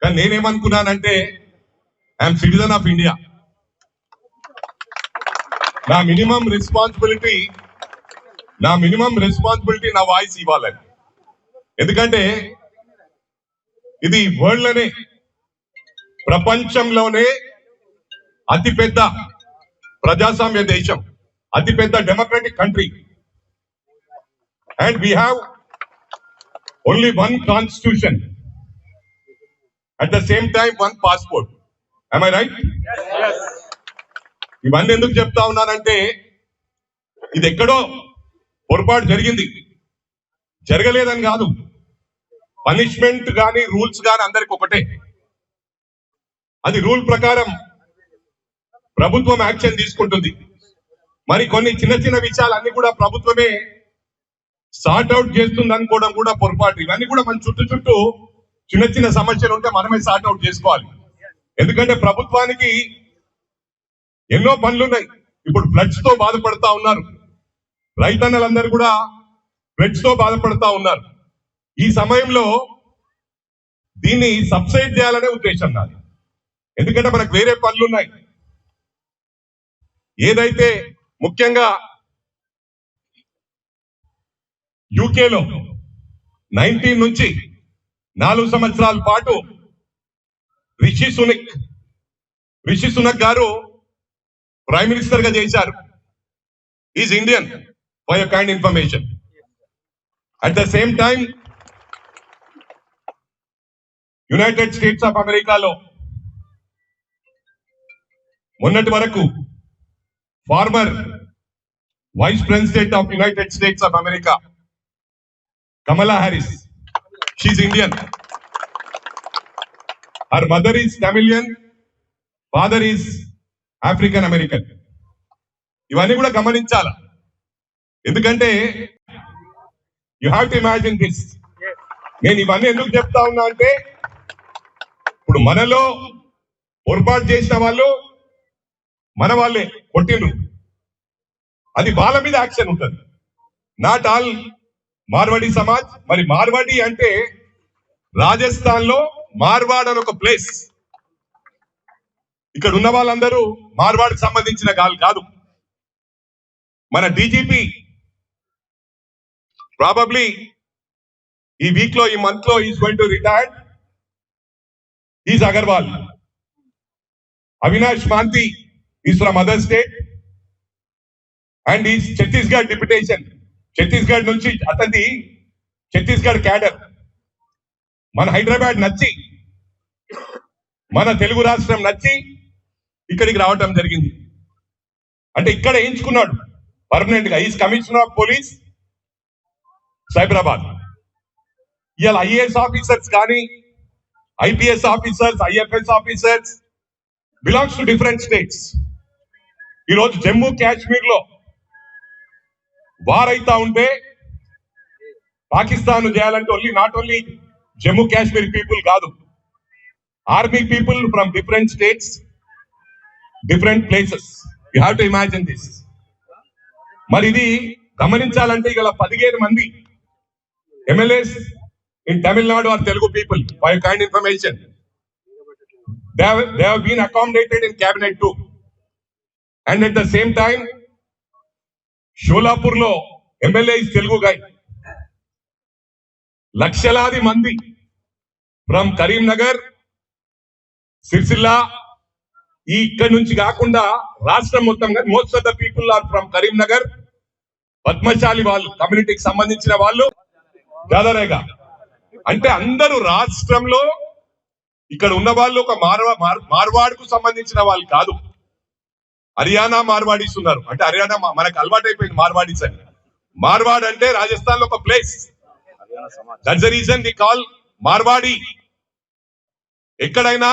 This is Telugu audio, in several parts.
కానీ నేనేమనుకున్నానంటే ఐఎమ్ సిటిజన్ ఆఫ్ ఇండియా. నా మినిమం రెస్పాన్సిబిలిటీ నా వాయిస్ ఇవ్వాలని. ఎందుకంటే ఇది వరల్డ్ లోనే, ప్రపంచంలోనే అతిపెద్ద ప్రజాస్వామ్య దేశం, అతిపెద్ద democratic country. And we have only one constitution, at the same time one passport. Am I right? Yes. ఇవన్నీ ఎందుకు చెప్తా ఉన్నానంటే ఇది ఎక్కడో పొరపాటు జరిగింది, జరగలేదని కాదు. పనిష్మెంట్ కానీ రూల్స్ కానీ అందరికి ఒకటే. అది రూల్ ప్రకారం ప్రభుత్వం యాక్షన్ తీసుకుంటుంది. మరి కొన్ని చిన్న చిన్న విషయాలన్నీ కూడా ప్రభుత్వమే సార్ట్ అవుట్ చేస్తుంది అనుకోవడం కూడా పొరపాటు. ఇవన్నీ కూడా మన చుట్టూ చిన్న చిన్న సమస్యలు ఉంటే మనమే సార్ట్ అవుట్ చేసుకోవాలి. ఎందుకంటే ప్రభుత్వానికి ఎన్నో పనులున్నాయి. ఇప్పుడు ఫ్లడ్స్ తో బాధపడతా ఉన్నారు రైతన్నలందరూ కూడా, ఫ్లడ్స్ తో బాధపడతా ఉన్నారు. ఈ సమయంలో దీన్ని సబ్సైడ్ చేయాలనే ఉద్దేశం నాది. ఎందుకంటే మనకు వేరే పనులున్నాయి. ఏదైతే ముఖ్యంగా యూకేలో 19 నుంచి 4 సంవత్సరాల పాటు రిషి సునక్ గారు ప్రైమ్ మినిస్టర్ గా చేశారు. Is Indian, for your kind information. At the same time United States of అమెరికాలో మొన్నటి వరకు former vice president of United States of America Kamala Harris, she's Indian. Her mother is Tamilian, father is African American. ఇవన్నీ కూడా గమనించాల. ఎందుకంటే you have to imagine this. నేను ఇవన్నీ ఎందుకు చెప్తా ఉన్నా అంటే ఇప్పుడు మనలో పొరపాటు చేసిన వాళ్ళు మన వాళ్ళే కొట్టిండ్రు, అది వాళ్ళ మీద యాక్షన్ ఉంటుంది. నాట్ ఆల్ మార్వాడి సమాజ్. మరి మార్వాడి అంటే రాజస్థాన్ లో మార్వాడ్ అని ఒక ప్లేస్. ఇక్కడ ఉన్న వాళ్ళందరూ మార్వాడికి సంబంధించిన కాదు. మన డీజీపీ ప్రాబబ్లీ ఈ వీక్ లో, ఈ మంత్ లో is going to retire. Is Agarwal. Avinash Mohanty is from other state and is Chhattisgarh deputation. Chhattisgarh నుంచి అతని ఛత్తీస్గఢ్ క్యాడర్ మన హైదరాబాద్ నచ్చి, మన తెలుగు రాష్ట్రం నచ్చి ఇక్కడికి రావటం జరిగింది. అంటే ఇక్కడ ఎంచుకున్నాడు పర్మనెంట్ గా. Is commissioner of police Cyberabad. ఇవాళ ఐఏఎస్ ఆఫీసర్స్ కానీ, IPS officers, IFS officers belongs to different states. ఈరోజు జమ్మూ కాశ్మీర్ లో వార్ అయితా ఉంటే పాకిస్తాన్ చేయాలంటే not only Jammu Kashmir people కాదు, army people from different states, different places. You have to imagine this. మరి ఇది గమనించాలంటే ఇలా 15 మంది MLAs in Tamil Nadu are Telugu people, for your kind information. They have been accommodated in cabinet too. And at the same time, Sholapur లో ఎమ్మెల్యే తెలుగు గాయ్. లక్షలాది మంది ఫ్రమ్ కరీంనగర్, సిరిసిల్ల, ఈ ఇక్కడ నుంచి కాకుండా రాష్ట్రం మొత్తంగా most of the people are from Karimnagar. Padmashali వాళ్ళు, కమ్యూనిటీకి సంబంధించిన వాళ్ళు దాదారేగా. అంటే అందరూ రాష్ట్రంలో ఇక్కడ ఉన్న వాళ్ళు ఒక మార్వాడ్కు సంబంధించిన వాళ్ళు కాదు. హర్యానా మార్వాడీస్ ఉన్నారు. అంటే హర్యానా మనకు అలవాటు అయిపోయింది మార్వాడీస్ అని. మార్వాడ్ అంటే రాజస్థాన్ లో ఒక place. That's the reason we call Marwadi. ఎక్కడైనా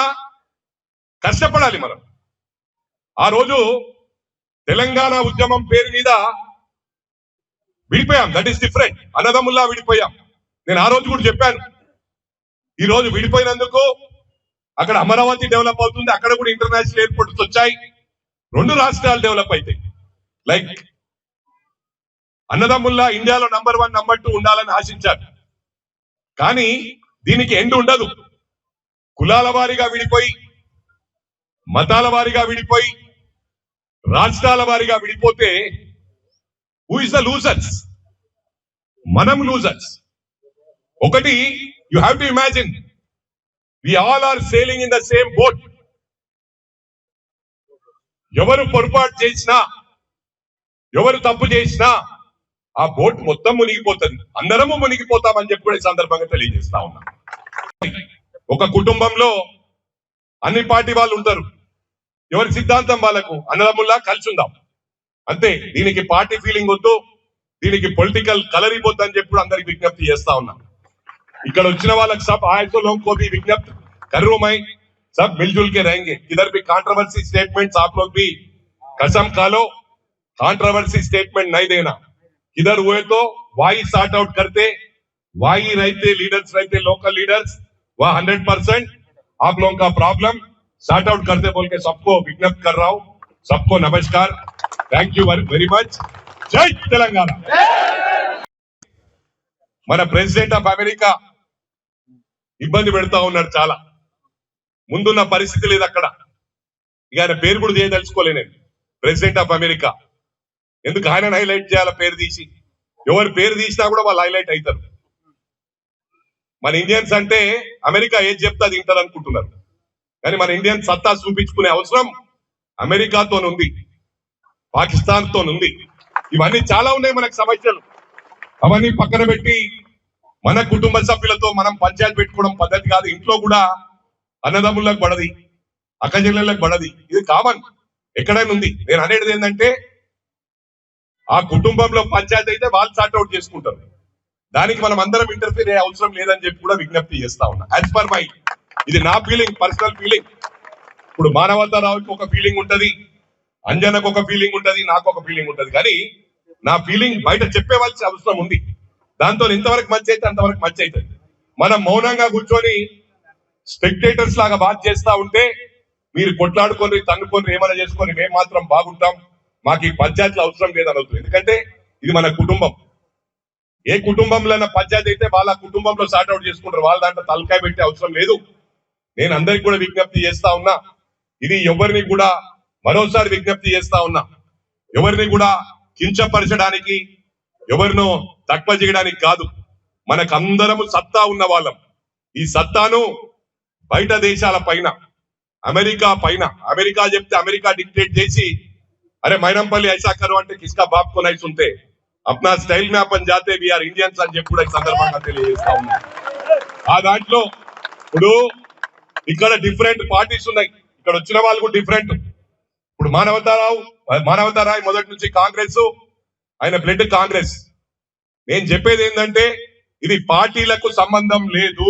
కష్టపడాలి మనం. ఆ రోజు తెలంగాణ ఉద్యమం పేరు మీద విడిపోయాం. That is different. అన్నదమ్ముల్లా విడిపోయాం. నేను ఆ రోజు కూడా చెప్పాను. ఈ రోజు విడిపోయినందుకు అక్కడ అమరావతి డెవలప్ అవుతుంది, అక్కడ కూడా ఇంటర్నేషనల్ ఎయిర్పోర్ట్స్ వచ్చాయి, 2 రాష్ట్రాలు డెవలప్ అవుతాయి. లైక్ అన్నదమ్ముల్లా ఇండియాలో నంబర్ 1, నంబర్ 2 ఉండాలని ఆశించారు. కానీ దీనికి ఎండ్ ఉండదు. కులాల వారీగా విడిపోయి, మతాల వారీగా విడిపోయి, రాష్ట్రాల వారీగా విడిపోతే హూ ఇస్ ద లూజర్స్? మనం లూజర్స్. ఒకటి, you have to imagine we all are sailing in the same boat. ఎవరు పొరపాటు చేసినా, ఎవరు తప్పు చేసినా ఆ బోట్ మొత్తం మునిగిపోతుంది, అందరము మునిగిపోతామని చెప్పి కూడా ఈ సందర్భంగా తెలియజేస్తా ఉన్నా. ఒక కుటుంబంలో అన్ని పార్టీ వాళ్ళు ఉంటారు, ఎవరి సిద్ధాంతం వాళ్ళకు, అన్నదమ్ముల్లా కలిసి ఉందాం అంతే. దీనికి పార్టీ ఫీలింగ్ వద్దు, దీనికి పొలిటికల్ కలర్ ఇవ్వద్దు అని చెప్పి అందరికి విజ్ఞప్తి చేస్తా ఉన్నా. ఇక్కడ వచ్చిన వాళ్ళకి सब आए तो लोगों को भी विज्ञप्ति कर रहा हूं मैं, सब मिलजुल के रहेंगे. किधर भी कंट्रोवर्सी स्टेटमेंट्स आप लोग भी कसम खा लो, कंट्रोवर्सी स्टेटमेंट नहीं देना. किधर हुए तो वही सॉर्ट आउट करते, वही रहते लीडर्स, रहते लोकल लीडर्स, वह 100% आप लोगों का प्रॉब्लम सॉर्ट आउट करते बोल के सबको विज्ञप्ति कर रहा हूं. सबको नमस्कार, थैंक यू वेरी मच. जय तेलंगाना. మన ప్రెసిడెంట్ ఆఫ్ అమెరికా ఇబ్బంది పెడతా ఉన్నాడు చాలా. ముందున్న పరిస్థితి లేదు అక్కడ. ఇక ఆయన పేరు కూడా చేయదలుచుకోలే నేను. ప్రెసిడెంట్ ఆఫ్ అమెరికా ఎందుకు ఆయన హైలైట్ చేయాల? పేరు తీసి ఎవరు పేరు తీసినా కూడా వాళ్ళు హైలైట్ అవుతారు. మన ఇండియన్స్ అంటే అమెరికా ఏది చెప్తే అది వింటారు అనుకుంటున్నారు, కానీ మన ఇండియన్ సత్తా చూపించుకునే అవసరం అమెరికాతో ఉంది, పాకిస్తాన్ తో ఉంది. ఇవన్నీ చాలా ఉన్నాయి మనకు సమస్యలు. అవన్నీ పక్కన పెట్టి మన కుటుంబ సభ్యులతో మనం పంచాయతీ పెట్టుకోవడం పద్ధతి కాదు. ఇంట్లో కూడా అన్నదమ్ములకు పడది, అక్కచెల్లెళ్ళకి పడది, ఇది కామన్, ఎక్కడైనా ఉంది. నేను అనేది ఏంటంటే ఆ కుటుంబంలో పంచాయతీ అయితే వాళ్ళు సార్ట్ అవుట్ చేసుకుంటారు, దానికి మనం అందరం ఇంటర్ఫీర్ అయ్యే అవసరం లేదని చెప్పి కూడా విజ్ఞప్తి చేస్తా ఉన్నా. యాజ్ పర్ మై, ఇది నా ఫీలింగ్, పర్సనల్ ఫీలింగ్. ఇప్పుడు మానవతారావుకి ఒక ఫీలింగ్ ఉంటది, అంజనకు ఒక ఫీలింగ్ ఉంటది, నాకు ఒక ఫీలింగ్ ఉంటది, కానీ నా ఫీలింగ్ బయట చెప్పేవాల్సిన అవసరం ఉంది. దాంతో ఇంతవరకు మంచి అయితే అంతవరకు మంచి అవుతుంది. మనం మౌనంగా కూర్చొని స్పెక్టేటర్స్ లాగా బాధ చేస్తా ఉంటే మీరు కొట్లాడుకొని తన్నుకొని ఏమైనా చేసుకొని మేము మాత్రం బాగుంటాం, మాకు ఈ పంచాయతీలు అవసరం లేదని అవుతుంది. ఎందుకంటే ఇది మన కుటుంబం. ఏ కుటుంబంలో పంచాయతీ అయితే వాళ్ళ కుటుంబంలో సార్ట్ అవుట్ చేసుకుంటారు, వాళ్ళ దాంట్లో తలకాయ పెట్టే అవసరం లేదు. నేను అందరికి కూడా విజ్ఞప్తి చేస్తా ఉన్నా, ఇది ఎవరిని కూడా మరోసారి విజ్ఞప్తి చేస్తా ఉన్నా, ఎవరిని కూడా కించపరచడానికి, ఎవరినో తక్కువ చేయడానికి కాదు. మనకందరము సత్తా ఉన్న వాళ్ళం. ఈ సత్తాను బయట దేశాల పైన, అమెరికా పైన, అమెరికా చెప్తే అమెరికా డిక్టేట్ చేసి అరే మైనంపల్లి ఐసా కరు అంటే కిస్కా బాప్ को नहीं सुनते, अपना स्टाइल में अपन जाते, वी आर इंडियंस అని చెప్పి కూడా ఈ సందర్భంగా తెలియజేస్తా ఉన్నా. ఆ దాంట్లో ఇప్పుడు ఇక్కడ డిఫరెంట్ పార్టీస్ ఉన్నాయి, ఇక్కడ వచ్చిన వాళ్ళు కూడా డిఫరెంట్. ఇప్పుడు మానవతారావు మొదటి నుంచి కాంగ్రెస్, ఆయన బ్లడ్ కాంగ్రెస్. నేను చెప్పేది ఏంటంటే ఇది పార్టీలకు సంబంధం లేదు.